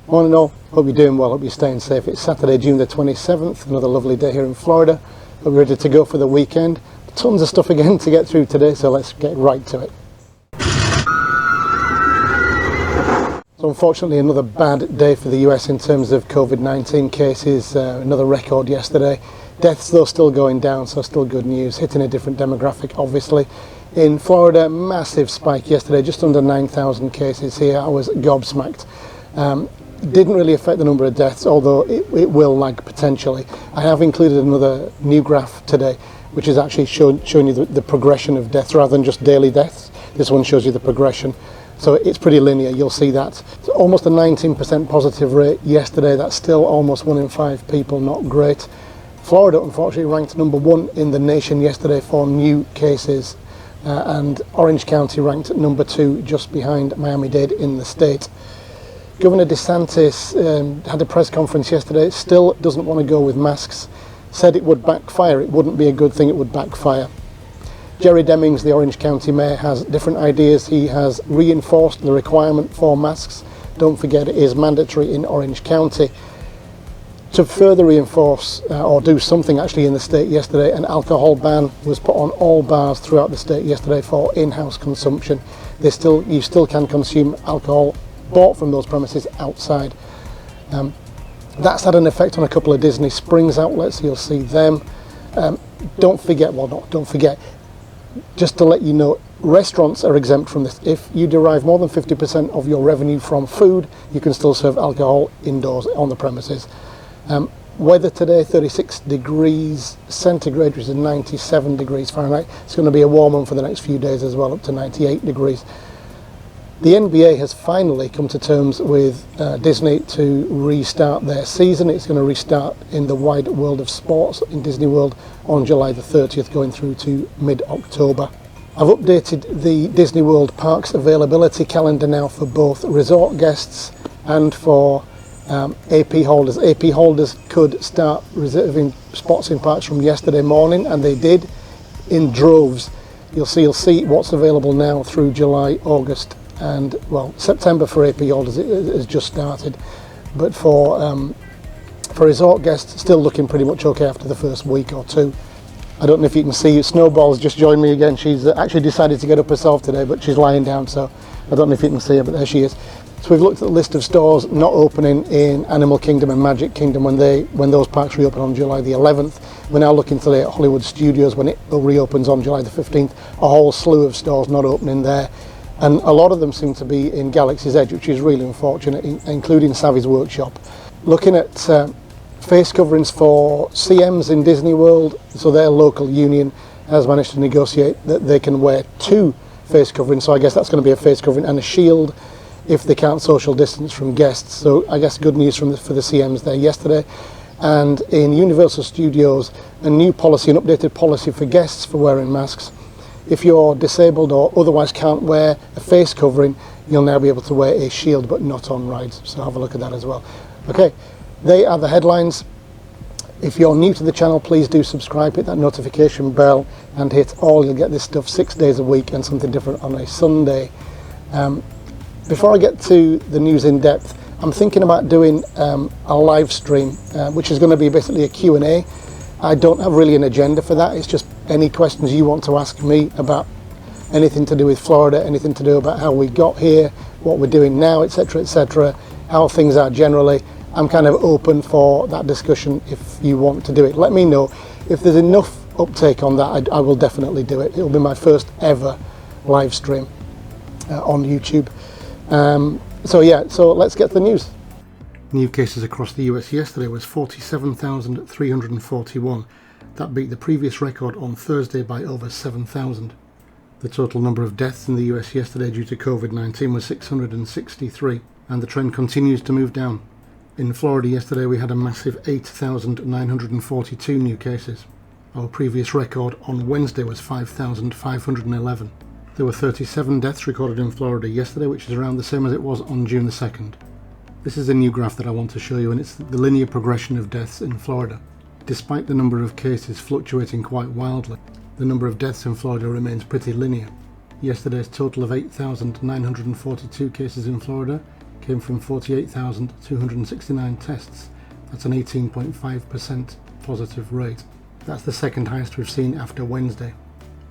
Morning all, hope you're doing well, hope you're staying safe. It's Saturday, June the 27th, another lovely day here in Florida. Hope we're ready to go for the weekend. Tons of stuff again to get through today, so let's get right to it. So unfortunately another bad day for the US in terms of COVID-19 cases, another record yesterday. Deaths though still going down, so still good news, hitting a different demographic obviously. In Florida, massive spike yesterday, just under 9,000 cases here. I was gobsmacked. Didn't really affect the number of deaths, although it will lag potentially. I have included another new graph today, which is actually showing you the progression of deaths rather than just daily deaths. This one shows you the progression. So it's pretty linear, you'll see that. It's almost a 19% positive rate yesterday. That's still almost 1 in 5 people, not great. Florida, unfortunately, ranked number 1 in the nation yesterday for new cases. And Orange County ranked at number 2, just behind Miami-Dade in the state. Governor DeSantis had a press conference yesterday, still doesn't want to go with masks, said it would backfire, it wouldn't be a good thing, it would backfire. Jerry Demings, the Orange County mayor, has different ideas. He has reinforced the requirement for masks. Don't forget it is mandatory in Orange County. To further reinforce or do something actually in the state yesterday, an alcohol ban was put on all bars throughout the state yesterday for in-house consumption. You still can consume alcohol bought from those premises outside. That's had an effect on a couple of Disney Springs outlets, you'll see them. Don't forget, just to let you know, restaurants are exempt from this. If you derive more than 50% of your revenue from food, you can still serve alcohol indoors on the premises. Weather today, 36 degrees centigrade, which is 97 degrees Fahrenheit. It's going to be a warm one for the next few days as well, up to 98 degrees. The NBA has finally come to terms with Disney to restart their season. It's going to restart in the wide world of sports in Disney World on July the 30th, going through to mid-October. I've updated the Disney World Parks availability calendar now for both resort guests and for AP holders. AP holders could start reserving spots in parks from yesterday morning, and they did in droves. You'll see what's available now through July, August, and well, September for AP holders has just started, but for resort guests, still looking pretty much okay after the first week or two. I don't know if you can see, Snowball's just joined me again. She's actually decided to get up herself today, but she's lying down, so I don't know if you can see her, but there she is. So we've looked at the list of stores not opening in Animal Kingdom and Magic Kingdom when those parks reopen on July the 11th. We're now looking today at Hollywood Studios when it reopens on July the 15th. A whole slew of stores not opening there. And a lot of them seem to be in Galaxy's Edge, which is really unfortunate, including Savi's Workshop. Looking at face coverings for CMs in Disney World, so their local union has managed to negotiate that they can wear 2 face coverings, so I guess that's going to be a face covering and a shield if they can't social distance from guests. So I guess good news for the CMs there yesterday. And in Universal Studios, a new policy, an updated policy for guests for wearing masks. If you're disabled or otherwise can't wear a face covering, you'll now be able to wear a shield, but not on rides. So have a look at that as well. Okay, they are the headlines. If you're new to the channel, please do subscribe, hit that notification bell, and hit all. You'll get this stuff 6 days a week and something different on a Sunday. Before I get to the news in depth, I'm thinking about doing a live stream, which is going to be basically a Q&A. I don't have really an agenda for that. It's just any questions you want to ask me about anything to do with Florida, anything to do about how we got here, what we're doing now, etc., how things are generally. I'm kind of open for that discussion if you want to do it. Let me know. If there's enough uptake on that, I will definitely do it. It'll be my first ever live stream on YouTube. So let's get to the news. New cases across the US yesterday was 47,341. That beat the previous record on Thursday by over 7,000. The total number of deaths in the US yesterday due to COVID-19 was 663, and the trend continues to move down. In Florida yesterday we had a massive 8,942 new cases. Our previous record on Wednesday was 5,511. There were 37 deaths recorded in Florida yesterday, which is around the same as it was on June the 2nd. This is a new graph that I want to show you, and it's the linear progression of deaths in Florida. Despite the number of cases fluctuating quite wildly, the number of deaths in Florida remains pretty linear. Yesterday's total of 8,942 cases in Florida came from 48,269 tests. That's an 18.5% positive rate. That's the second highest we've seen after Wednesday.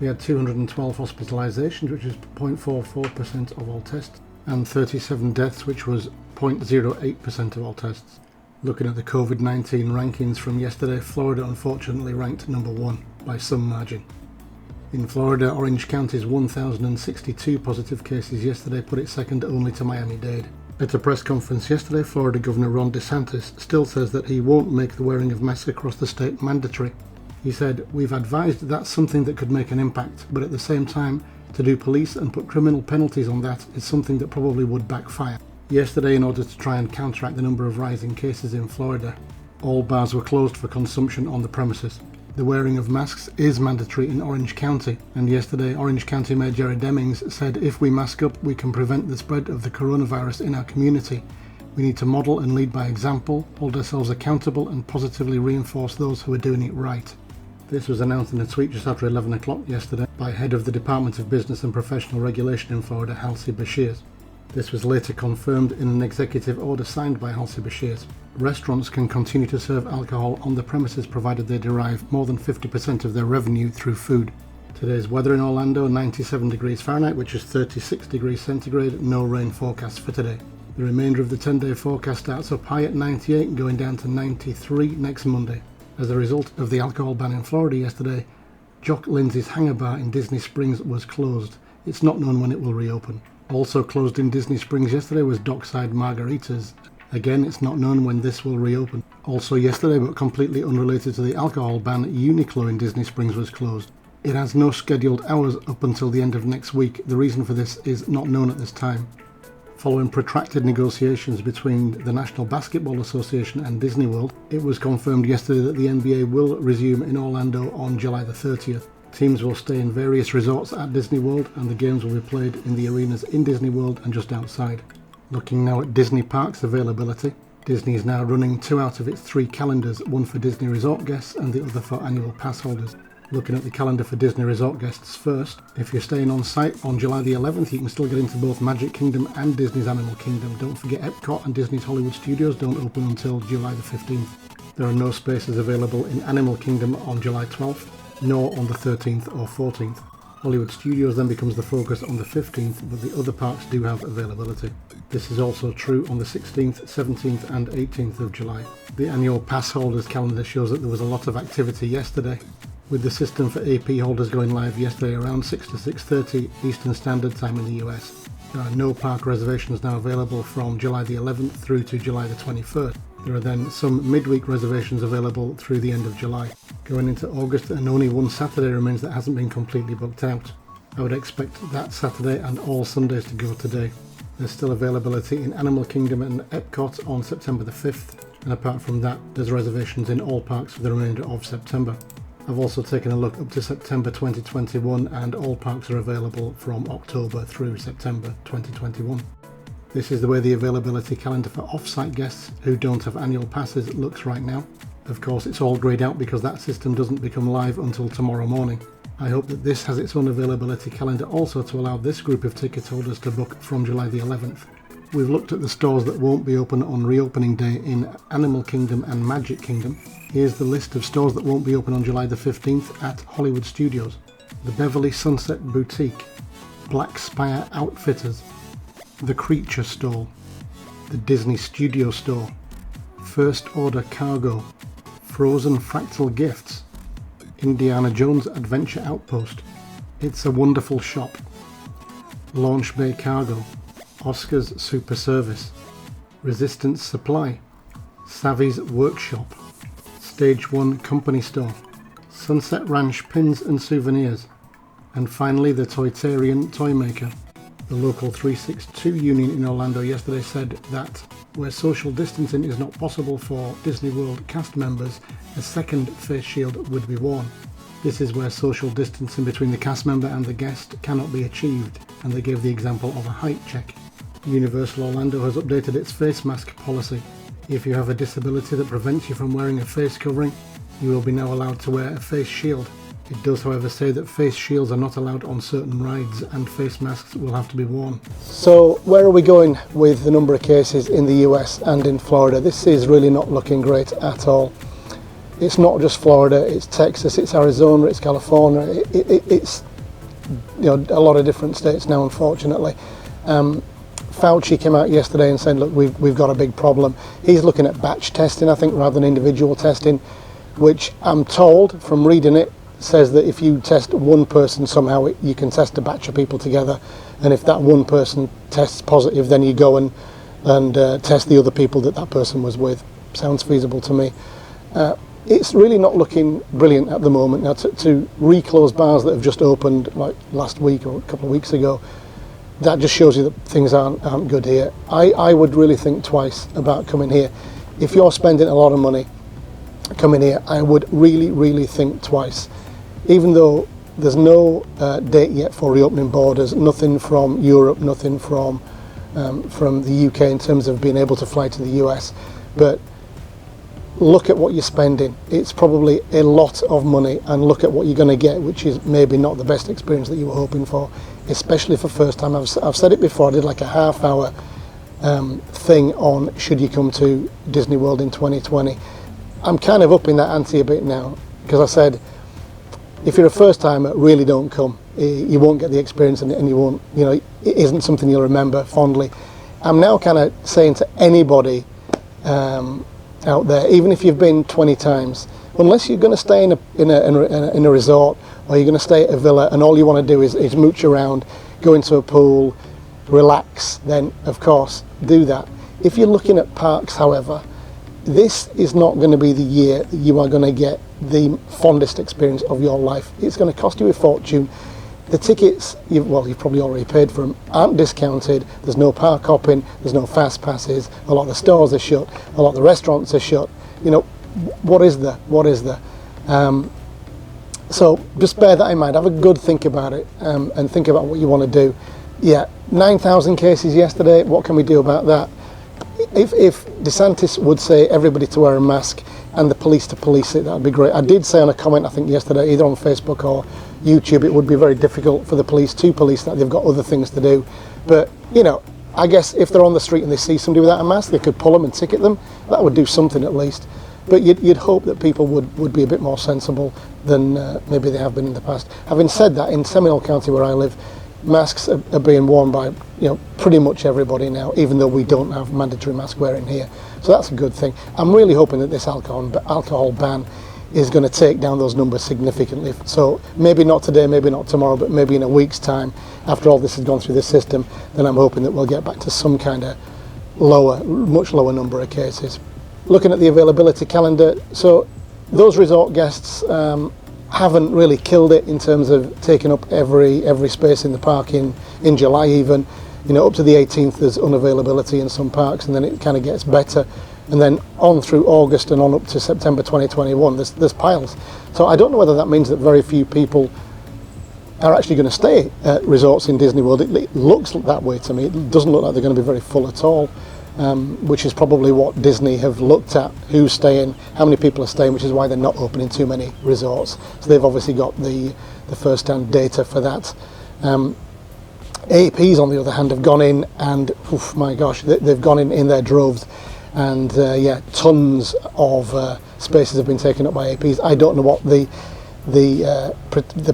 We had 212 hospitalisations, which is 0.44% of all tests, and 37 deaths, which was 0.08% of all tests. Looking at the COVID-19 rankings from yesterday, Florida unfortunately ranked number 1 by some margin. In Florida, Orange County's 1,062 positive cases yesterday put it second only to Miami-Dade. At a press conference yesterday, Florida Governor Ron DeSantis still says that he won't make the wearing of masks across the state mandatory. He said, "We've advised that's something that could make an impact, but at the same time, to do police and put criminal penalties on that is something that probably would backfire." Yesterday, in order to try and counteract the number of rising cases in Florida, all bars were closed for consumption on the premises. The wearing of masks is mandatory in Orange County, and yesterday Orange County Mayor Jerry Demings said if we mask up, we can prevent the spread of the coronavirus in our community. We need to model and lead by example, hold ourselves accountable and positively reinforce those who are doing it right. This was announced in a tweet just after 11 o'clock yesterday by head of the Department of Business and Professional Regulation in Florida, Halsey Beshears. This was later confirmed in an executive order signed by Halsey Beshears. Restaurants can continue to serve alcohol on the premises provided they derive more than 50% of their revenue through food. Today's weather in Orlando, 97 degrees Fahrenheit, which is 36 degrees centigrade, no rain forecast for today. The remainder of the 10-day forecast starts up high at 98 and going down to 93 next Monday. As a result of the alcohol ban in Florida yesterday, Jock Lindsay's Hangar Bar in Disney Springs was closed. It's not known when it will reopen. Also closed in Disney Springs yesterday was Dockside Margaritas. Again, it's not known when this will reopen. Also yesterday, but completely unrelated to the alcohol ban, Uniqlo in Disney Springs was closed. It has no scheduled hours up until the end of next week. The reason for this is not known at this time. Following protracted negotiations between the National Basketball Association and Disney World, it was confirmed yesterday that the NBA will resume in Orlando on July the 30th. Teams will stay in various resorts at Disney World, and the games will be played in the arenas in Disney World and just outside. Looking now at Disney Parks availability, Disney is now running 2 out of its 3 calendars, one for Disney Resort guests and the other for annual pass holders. Looking at the calendar for Disney Resort guests first, if you're staying on site on July the 11th, you can still get into both Magic Kingdom and Disney's Animal Kingdom. Don't forget Epcot and Disney's Hollywood Studios don't open until July the 15th. There are no spaces available in Animal Kingdom on July 12th, nor on the 13th or 14th. Hollywood Studios then becomes the focus on the 15th, but the other parks do have availability. This is also true on the 16th, 17th and 18th of July. The annual pass holders calendar shows that there was a lot of activity yesterday, with the system for AP holders going live yesterday around 6 to 6:30 Eastern Standard Time in the US. There are no park reservations now available from July the 11th through to July the 21st. There are then some midweek reservations available through the end of July. Going into August, and only one Saturday remains that hasn't been completely booked out. I would expect that Saturday and all Sundays to go today. There's still availability in Animal Kingdom and Epcot on September the 5th, and apart from that, there's reservations in all parks for the remainder of September. I've also taken a look up to September 2021, and all parks are available from October through September 2021. This is the way the availability calendar for off-site guests who don't have annual passes looks right now. Of course, it's all greyed out because that system doesn't become live until tomorrow morning. I hope that this has its own availability calendar also to allow this group of ticket holders to book from July the 11th. We've looked at the stores that won't be open on reopening day in Animal Kingdom and Magic Kingdom. Here's the list of stores that won't be open on July the 15th at Hollywood Studios. The Beverly Sunset Boutique, Black Spire Outfitters, The Creature Store, the Disney Studio Store, First Order Cargo, Frozen Fractal Gifts, Indiana Jones Adventure Outpost, It's a Wonderful Shop, Launch Bay Cargo, Oscar's Super Service, Resistance Supply, Savi's Workshop, Stage 1 Company Store, Sunset Ranch Pins and Souvenirs, and finally the Toytarian Toy Maker. The local 362 union in Orlando yesterday said that where social distancing is not possible for Disney World cast members, a second face shield would be worn. This is where social distancing between the cast member and the guest cannot be achieved, and they gave the example of a height check. Universal Orlando has updated its face mask policy. If you have a disability that prevents you from wearing a face covering, you will be now allowed to wear a face shield. It does, however, say that face shields are not allowed on certain rides and face masks will have to be worn. So where are we going with the number of cases in the US and in Florida? This is really not looking great at all. It's not just Florida, it's Texas, it's Arizona, it's California, it's a lot of different states now, unfortunately. Fauci came out yesterday and said, look, we've got a big problem. He's looking at batch testing, I think, rather than individual testing, which I'm told from reading it says that if you test one person somehow, you can test a batch of people together, and if that one person tests positive, then you go and test the other people that person was with. Sounds feasible to me. It's really not looking brilliant at the moment. Now, to reclose bars that have just opened like last week or a couple of weeks ago, that just shows you that things aren't good here. I would really think twice about coming here. If you're spending a lot of money coming here, I would really think twice. Even though there's no date yet for reopening borders, nothing from Europe, nothing from the UK in terms of being able to fly to the US, but look at what you're spending. It's probably a lot of money, and look at what you're going to get, which is maybe not the best experience that you were hoping for, especially for first time. I've said it before, I did like a half-hour thing on should you come to Disney World in 2020. I'm kind of upping that ante a bit now, because I said if you're a first timer, really don't come. You won't get the experience, and you won't, it isn't something you'll remember fondly. I'm now kind of saying to anybody out there, even if you've been 20 times, unless you're going to stay in a resort, or you're going to stay at a villa and all you want to do is mooch around, go into a pool, relax, then of course do that. If you're looking at parks, however, this is not going to be the year that you are going to get the fondest experience of your life. It's going to cost you a fortune. The tickets, you've probably already paid for them, aren't discounted. There's no park hopping, there's no fast passes, a lot of the stores are shut, a lot of the restaurants are shut. What is there? So just bear that in mind. Have a good think about it, and think about what you want to do. Yeah, 9,000 cases yesterday. What can we do about that? If DeSantis would say everybody to wear a mask and the police to police it, that would be great. I did say on a comment, I think yesterday, either on Facebook or YouTube, it would be very difficult for the police to police that. They've got other things to do. But, I guess if they're on the street and they see somebody without a mask, they could pull them and ticket them. That would do something at least. But you'd hope that people would be a bit more sensible than maybe they have been in the past. Having said that, in Seminole County where I live, masks are being worn by pretty much everybody now, even though we don't have mandatory mask wearing here. So that's a good thing. I'm really hoping that this alcohol ban is going to take down those numbers significantly. So maybe not today, maybe not tomorrow, but maybe in a week's time, after all this has gone through the system, then I'm hoping that we'll get back to some kind of much lower number of cases. Looking at the availability calendar, so those resort guests haven't really killed it in terms of taking up every space in the park in July even. Up to the 18th there's unavailability in some parks, and then it kind of gets better. And then on through August and on up to September 2021, there's piles. So I don't know whether that means that very few people are actually going to stay at resorts in Disney World. It looks that way to me. It doesn't look like they're going to be very full at all, which is probably what Disney have looked at, who's staying, how many people are staying, which is why they're not opening too many resorts. So they've obviously got the first-hand data for that. APs, on the other hand, have gone in and, my gosh, they've gone in their droves. And tons of spaces have been taken up by APs. I don't know what the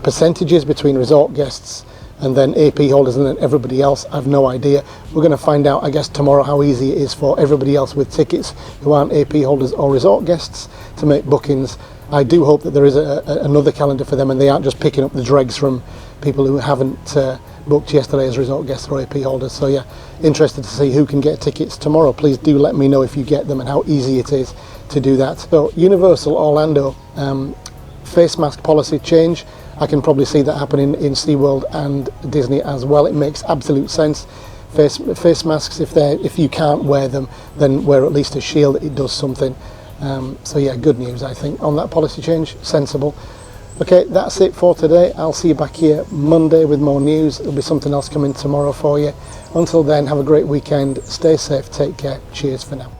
percentage is between resort guests and then AP holders and then everybody else. I've no idea. We're going to find out, I guess, tomorrow how easy it is for everybody else with tickets who aren't AP holders or resort guests to make bookings. I do hope that there is another calendar for them and they aren't just picking up the dregs from people who haven't booked yesterday as resort guests or AP holders. So yeah, interested to see who can get tickets tomorrow. Please do let me know if you get them and how easy it is to do that. So Universal Orlando, face mask policy change. I can probably see that happening in SeaWorld and Disney as well. It makes absolute sense. Face masks, if you can't wear them, then wear at least a shield. It does something. So yeah, good news I think on that policy change. Sensible. Okay, that's it for today. I'll see you back here Monday with more news. There'll be something else coming tomorrow for you. Until then, have a great weekend. Stay safe. Take care. Cheers for now.